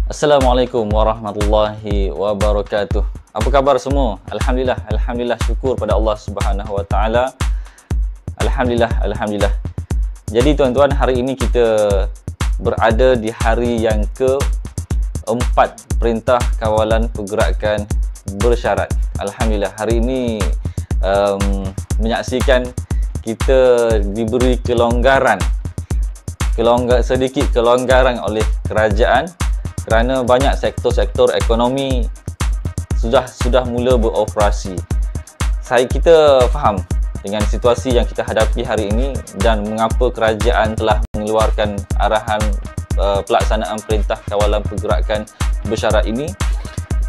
Assalamualaikum warahmatullahi wabarakatuh. Apa khabar semua? Alhamdulillah, syukur pada Allah Subhanahu wa taala. Alhamdulillah. Jadi tuan-tuan, hari ini kita berada di hari yang ke-4 Perintah Kawalan Pergerakan Bersyarat. Alhamdulillah, hari ini menyaksikan kita diberi sedikit kelonggaran oleh kerajaan, kerana banyak sektor-sektor ekonomi sudah mula beroperasi. Kita faham dengan situasi yang kita hadapi hari ini dan mengapa kerajaan telah mengeluarkan arahan pelaksanaan Perintah Kawalan Pergerakan Bersyarat ini,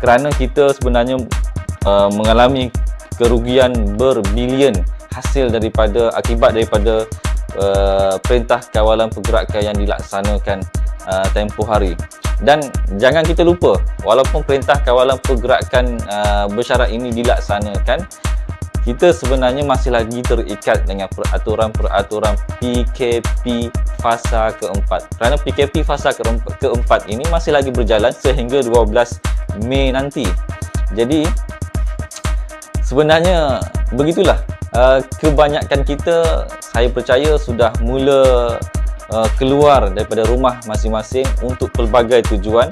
kerana kita sebenarnya mengalami kerugian berbilion akibat daripada Perintah Kawalan Pergerakan yang dilaksanakan tempoh hari. Dan jangan kita lupa, walaupun Perintah Kawalan Pergerakan Bersyarat ini dilaksanakan, kita sebenarnya masih lagi terikat dengan peraturan-peraturan PKP Fasa keempat. Kerana PKP Fasa keempat ini masih lagi berjalan sehingga 12 Mei nanti. Jadi sebenarnya begitulah, kebanyakan kita, saya percaya, sudah mula keluar daripada rumah masing-masing untuk pelbagai tujuan,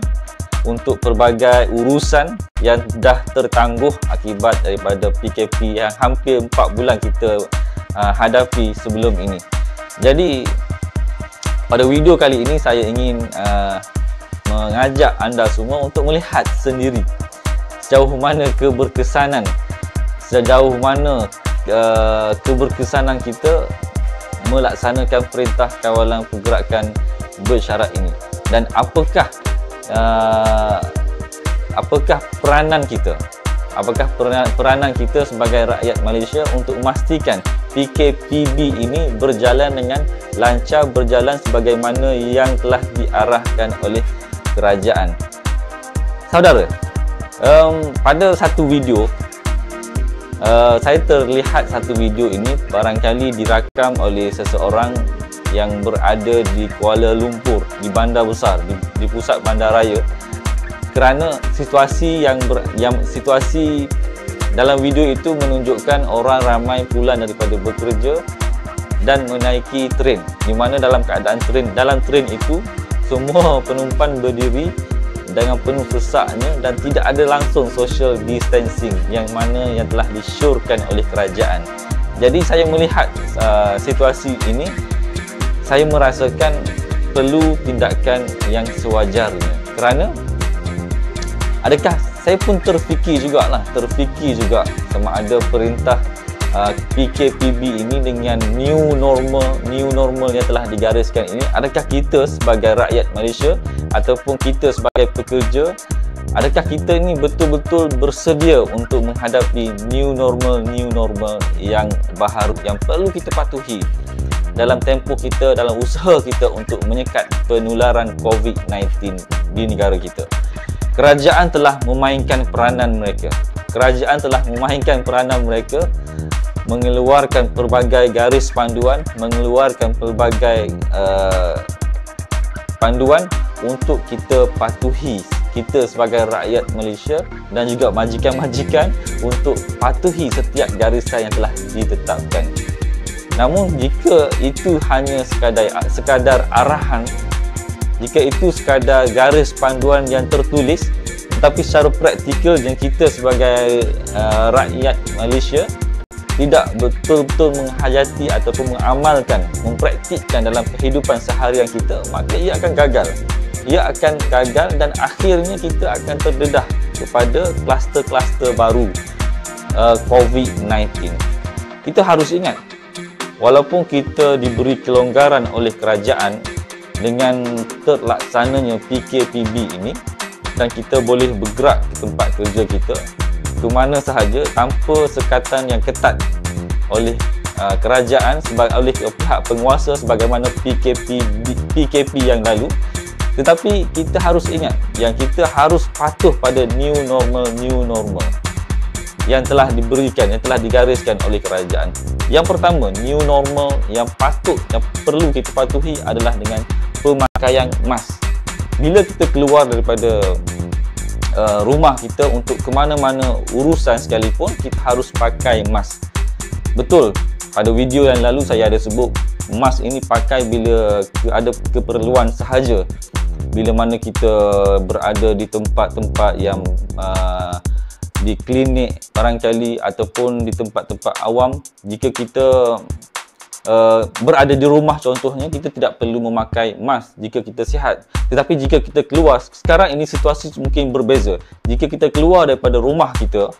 untuk pelbagai urusan yang dah tertangguh akibat daripada PKP yang hampir 4 bulan kita hadapi sebelum ini. Jadi pada video kali ini saya ingin mengajak anda semua untuk melihat sendiri sejauh mana keberkesanan kita melaksanakan Perintah Kawalan Pergerakan Bersyarat ini, dan apakah peranan kita sebagai rakyat Malaysia untuk memastikan PKPB ini berjalan dengan lancar, berjalan sebagaimana yang telah diarahkan oleh kerajaan. Saudara, pada satu video, saya terlihat satu video ini barangkali dirakam oleh seseorang yang berada di Kuala Lumpur, di bandar besar, di pusat bandaraya, kerana situasi dalam video itu menunjukkan orang ramai pulang daripada bekerja dan menaiki tren, di mana dalam keadaan dalam tren itu semua penumpang berdiri dengan penuh sesaknya dan tidak ada langsung social distancing yang telah disyorkan oleh kerajaan. Jadi saya melihat situasi ini, saya merasakan perlu tindakan yang sewajarnya. Kerana adakah saya pun terfikir juga sama ada perintah PKPB ini dengan new normal yang telah digariskan ini, adakah kita sebagai rakyat Malaysia ataupun kita sebagai pekerja, adakah kita ini betul-betul bersedia untuk menghadapi new normal yang baharu yang perlu kita patuhi dalam tempoh kita, dalam usaha kita untuk menyekat penularan COVID-19 di negara kita. Kerajaan telah memainkan peranan mereka. Mengeluarkan pelbagai garis panduan, mengeluarkan pelbagai panduan untuk kita patuhi, kita sebagai rakyat Malaysia dan juga majikan-majikan untuk patuhi setiap garisan yang telah ditetapkan. Namun jika itu hanya sekadar arahan, jika itu sekadar garis panduan yang tertulis, tetapi secara praktikal yang kita sebagai rakyat Malaysia tidak betul-betul menghayati ataupun mengamalkan, mempraktikkan dalam kehidupan seharian kita, maka ia akan gagal. Dan akhirnya kita akan terdedah kepada kluster-kluster baru COVID-19. Kita harus ingat, walaupun kita diberi kelonggaran oleh kerajaan dengan terlaksananya PKPB ini, dan kita boleh bergerak ke tempat kerja kita ke mana sahaja tanpa sekatan yang ketat oleh kerajaan, oleh pihak penguasa sebagaimana PKP yang lalu. Tetapi kita harus ingat yang kita harus patuh pada new normal. yang telah diberikan, yang telah digariskan oleh kerajaan. Yang pertama, new normal yang perlu kita patuhi adalah dengan pemakaian mask. Bila kita keluar daripada rumah kita untuk ke mana-mana urusan sekalipun, kita harus pakai mask. Betul, pada video yang lalu saya ada sebut mask ini pakai bila ada keperluan sahaja. Bila mana kita berada di tempat-tempat yang di klinik barangkali ataupun di tempat-tempat awam, jika kita berada di rumah contohnya, kita tidak perlu memakai mask jika kita sihat. Tetapi jika kita keluar, sekarang ini situasi mungkin berbeza. Jika kita keluar daripada rumah kita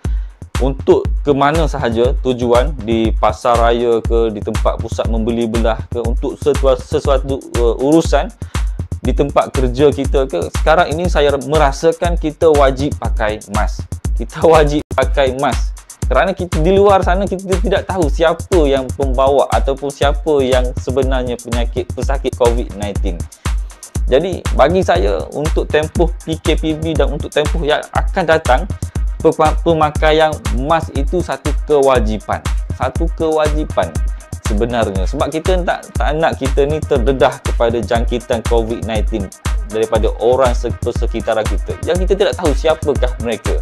untuk ke mana sahaja tujuan, di pasar raya ke, di tempat pusat membeli belah ke, untuk sesuatu urusan di tempat kerja kita ke, sekarang ini saya merasakan kita wajib pakai mask. Kita wajib pakai mask kerana kita di luar sana kita tidak tahu siapa yang pembawa ataupun siapa yang sebenarnya pesakit COVID-19. Jadi bagi saya, untuk tempoh PKPB dan untuk tempoh yang akan datang, pemakaian mask itu satu kewajipan sebenarnya, sebab kita tak nak kita ni terdedah kepada jangkitan COVID-19 daripada orang persekitaran kita yang kita tidak tahu siapakah mereka.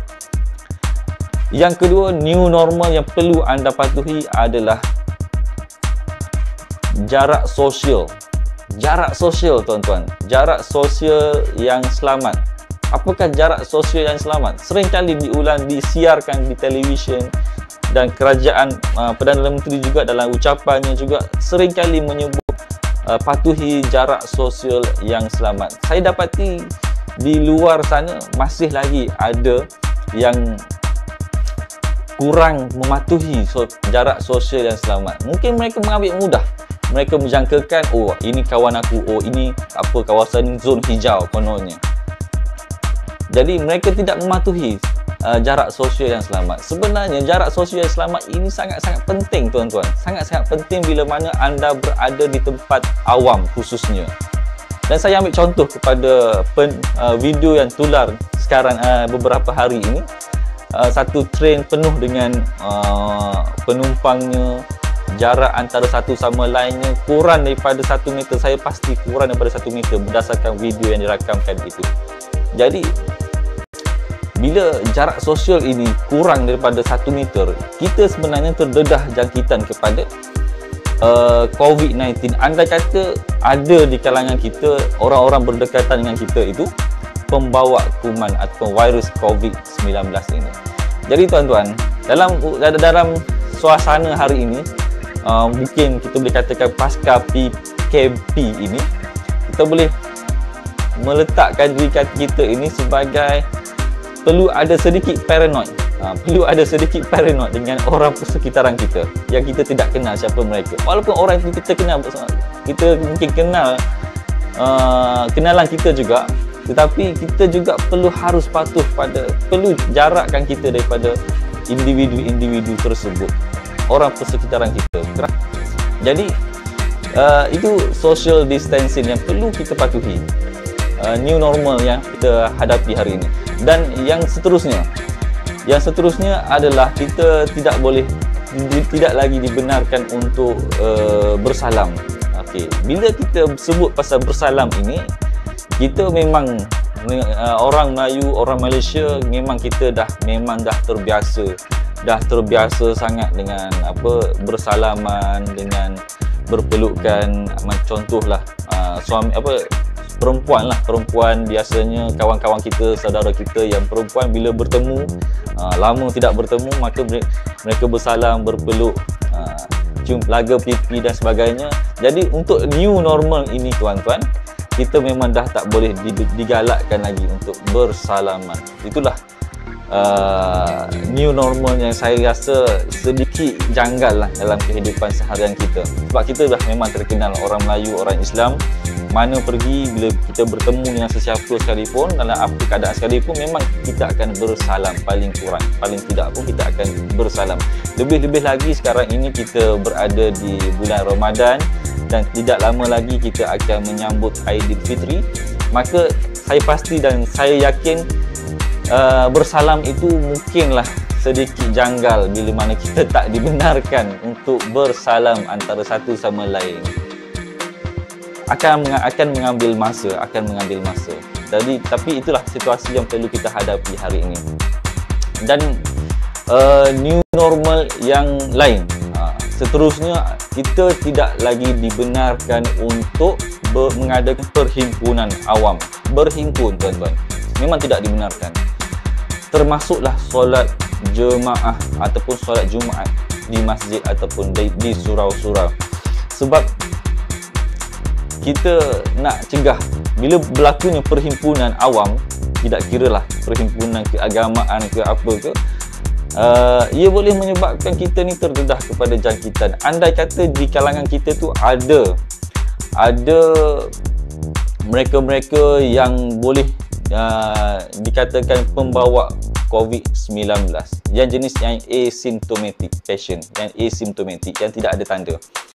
Yang kedua, new normal yang perlu anda patuhi adalah jarak sosial. Jarak sosial, tuan-tuan. Jarak sosial yang selamat. Apakah jarak sosial yang selamat? Seringkali disiarkan di televisyen, dan kerajaan Perdana Menteri juga dalam ucapannya juga seringkali menyebut patuhi jarak sosial yang selamat. Saya dapati di luar sana masih lagi ada yang kurang mematuhi jarak sosial yang selamat. Mungkin mereka mengambil mudah. Mereka menjangkakan, oh ini kawan aku, oh ini kawasan zon hijau kononnya. Jadi mereka tidak mematuhi jarak sosial yang selamat. Sebenarnya jarak sosial yang selamat ini sangat-sangat penting, tuan-tuan. Sangat-sangat penting bila mana anda berada di tempat awam khususnya. Dan saya ambil contoh kepada video yang tular sekarang beberapa hari ini. Satu train penuh dengan penumpangnya, jarak antara satu sama lainnya kurang daripada 1 meter. Saya pasti kurang daripada 1 meter berdasarkan video yang dirakamkan itu. Jadi bila jarak sosial ini kurang daripada 1 meter, kita sebenarnya terdedah jangkitan kepada COVID-19. Andai kata ada di kalangan kita orang-orang berdekatan dengan kita itu pembawa kuman atau virus COVID-19 ini. Jadi tuan-tuan, dalam suasana hari ini, mungkin kita boleh katakan pasca PKP ini, kita boleh meletakkan diri kita ini sebagai perlu ada sedikit paranoid. Perlu ada sedikit paranoid dengan orang persekitaran kita yang kita tidak kenal siapa mereka. Walaupun orang itu kita kenal, kita mungkin kenal kenalan kita juga, tetapi kita juga harus patuh perlu jarakkan kita daripada individu-individu tersebut, orang persekitaran kita. Jadi itu social distancing yang perlu kita patuhi, new normal yang kita hadapi hari ini. Dan yang seterusnya adalah kita tidak lagi dibenarkan untuk bersalam. Okey, bila kita sebut pasal bersalam ini, kita memang orang Melayu, orang Malaysia, memang kita dah terbiasa sangat dengan bersalaman, dengan berpelukan. Contohlah perempuan biasanya, kawan-kawan kita, saudara kita yang perempuan bila bertemu, lama tidak bertemu, maka mereka bersalam, berpeluk, cium laga pipi dan sebagainya. Jadi untuk new normal ini, tuan-tuan, kita memang dah tak boleh digalakkan lagi untuk bersalaman. Itulah new normal yang saya rasa sedikit janggal lah dalam kehidupan seharian kita. Sebab kita dah memang terkenal orang Melayu, orang Islam, mana pergi bila kita bertemu dengan sesiapa sekalipun, dalam apa keadaan sekalipun, memang kita akan bersalam paling kurang. Paling tidak pun kita akan bersalam. Lebih-lebih lagi sekarang ini kita berada di bulan Ramadan dan tidak lama lagi kita akan menyambut Aidilfitri. Maka saya pasti dan saya yakin bersalam itu mungkinlah sedikit janggal bila mana kita tak dibenarkan untuk bersalam antara satu sama lain. Akan mengambil masa. Jadi, tapi itulah situasi yang perlu kita hadapi hari ini. Dan new normal yang lain. Seterusnya, kita tidak lagi dibenarkan untuk mengadakan perhimpunan awam. Berhimpun, tuan-tuan. Memang tidak dibenarkan. Termasuklah solat jemaah ataupun solat Jumaat di masjid ataupun di surau-surau. Sebab kita nak cegah bila berlakunya perhimpunan awam, tidak kiralah perhimpunan keagamaan ke apa ke, ia boleh menyebabkan kita ni terdedah kepada jangkitan. Andai kata di kalangan kita tu ada mereka-mereka yang boleh dikatakan pembawa COVID-19 yang jenis yang asymptomatic patient, yang asymptomatic, yang tidak ada tanda.